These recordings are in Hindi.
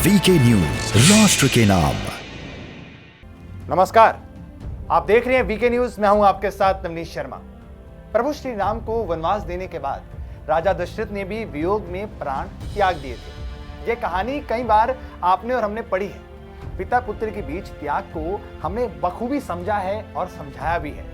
वीके न्यूज, राष्ट्र के नाम। नमस्कार, आप देख रहे हैं वीके न्यूज। मैं हूं आपके साथ नवनीश शर्मा। प्रभु श्री राम को वनवास देने के बाद राजा दशरथ ने भी वियोग में प्राण त्याग दिए थे। यह कहानी कई बार आपने और हमने पढ़ी है। पिता पुत्र के बीच त्याग को हमने बखूबी समझा है और समझाया भी है।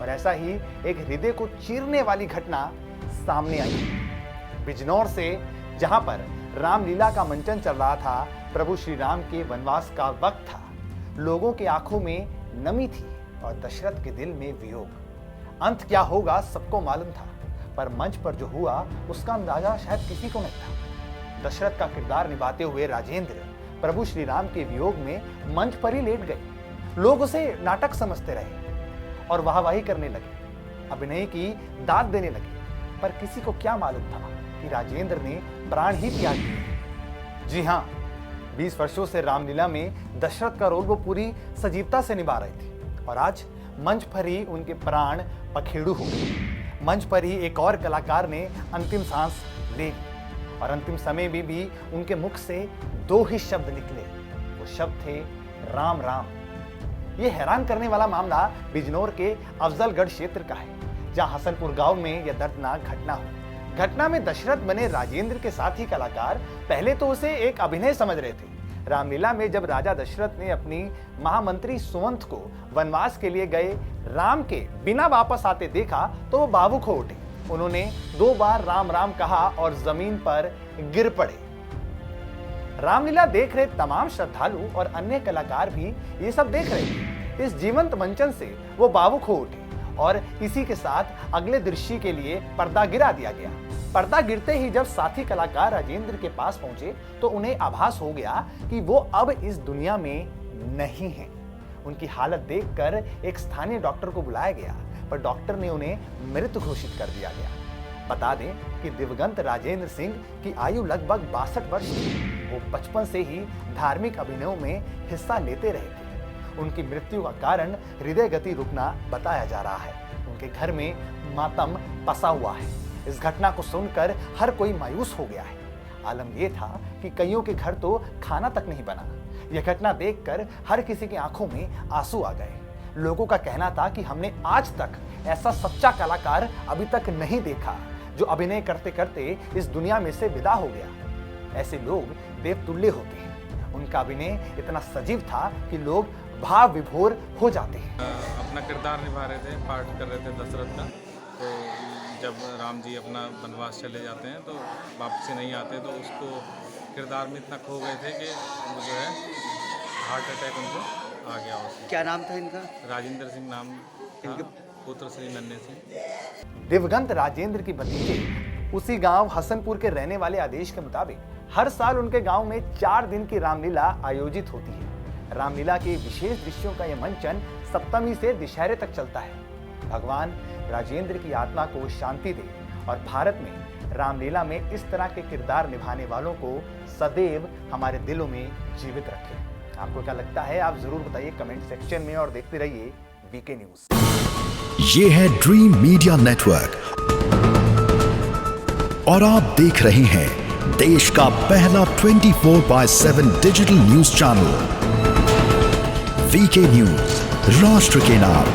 और ऐसा ही एक हृदय को चीरने वाली घटना सामने आई है। बिजनौर से, जहां पर रामलीला का मंचन चल रहा था, प्रभु श्री राम के वनवास का वक्त था। लोगों की आंखों में नमी थी और दशरथ के दिल में वियोग। अंत क्या होगा सबको मालूम था, पर मंच पर जो हुआ उसका अंदाजा शायद किसी को नहीं था। दशरथ का किरदार निभाते हुए राजेंद्र प्रभु श्री राम के वियोग में मंच पर ही लेट गए। लोग उसे नाटक समझते रहे और वाहवाही करने लगे, अभिनय की दाद देने लगे। पर किसी को क्या मालूम था कि राजेंद्र ने प्राण ही त्याग दिए। जी हाँ, 20 वर्षों से रामलीला में दशरथ का रोल वो पूरी सजीवता से निभा रहे थे और आज मंच पर ही उनके प्राण पखेड़ू हो गए। मंच पर ही एक और कलाकार ने अंतिम सांस ले ली और अंतिम समय में भी उनके मुख से 2 ही शब्द निकले। वो शब्द थे राम राम। ये हैरान करने वाला मामला बिजनौर के अफजलगढ़ क्षेत्र का है, जहां हसनपुर गांव में यह दर्दनाक घटना हुई। घटना में दशरथ बने राजेंद्र के साथ ही कलाकार पहले तो उसे एक अभिनय समझ रहे थे। रामलीला में जब राजा दशरथ ने अपनी महामंत्री सुमंत को वनवास के लिए गए राम के बिना वापस आते देखा तो वो भावुक हो उठे। उन्होंने 2 बार राम राम कहा और जमीन पर गिर पड़े। रामलीला देख रहे तमाम श्रद्धालु और अन्य कलाकार भी ये सब देख रहे थे। इस जीवंत मंचन से वो भावुक हो उठे और इसी के साथ अगले दृश्य के लिए पर्दा गिरा दिया गया। पर्दा गिरते ही जब साथी कलाकार राजेंद्र के पास पहुंचे तो उन्हें आभास हो गया कि वो अब इस दुनिया में नहीं हैं। उनकी हालत देखकर एक स्थानीय डॉक्टर को बुलाया गया, पर डॉक्टर ने उन्हें मृत घोषित कर दिया गया। बता दें कि दिवंगत राजेंद्र सिंह की आयु लगभग 62 वर्ष थी। वो बचपन से ही धार्मिक अभिनयों में हिस्सा लेते रहे थे। उनकी मृत्यु का कारण हृदय गति रुकना बताया जा रहा है। उनके घर में मातम पसा हुआ है। इस घटना को सुनकर हर कोई मायूस हो गया है। आलम यह था कि कईयों के घर तो खाना तक नहीं बना। यह घटना देखकर हर किसी की आंखों में आंसू आ गए। लोगों का कहना था कि हमने आज तक ऐसा सच्चा कलाकार अभी तक नहीं देखा जो अभिनय करते करते इस दुनिया में से विदा हो गया। ऐसे लोग देवतुल्य होते हैं। उनका अभिनय इतना सजीव था कि लोग भाव विभोर हो जाते हैं। अपना किरदार निभा रहे थे, पाठ कर रहे थे दशरथ का। तो जब राम जी अपना वनवास चले जाते हैं तो वापसी नहीं आते, तो उसको किरदार में इतना खो गए थे कि वो जो है हार्ट अटैक उनको आ गया। उसको क्या नाम था इनका? राजेंद्र सिंह नाम था, पुत्र श्री नन्हे सिंह। दिवंगत राजेंद्र की भतीजे उसी गांव हसनपुर के रहने वाले आदेश के मुताबिक हर साल उनके गांव में 4 दिन की रामलीला आयोजित होती है। रामलीला के विशेष दृश्यों का यह मंचन सप्तमी से दशहरे तक चलता है। भगवान राजेंद्र की आत्मा को शांति दे और भारत में रामलीला में इस तरह के किरदार निभाने वालों को सदैव हमारे दिलों में जीवित रखे। आपको क्या लगता है, आप जरूर बताइए कमेंट सेक्शन में और देखते रहिए वीके न्यूज। ये है ड्रीम मीडिया नेटवर्क और आप देख रहे हैं देश का पहला 24/7 digital news channel VK news, राष्ट्र के नाम।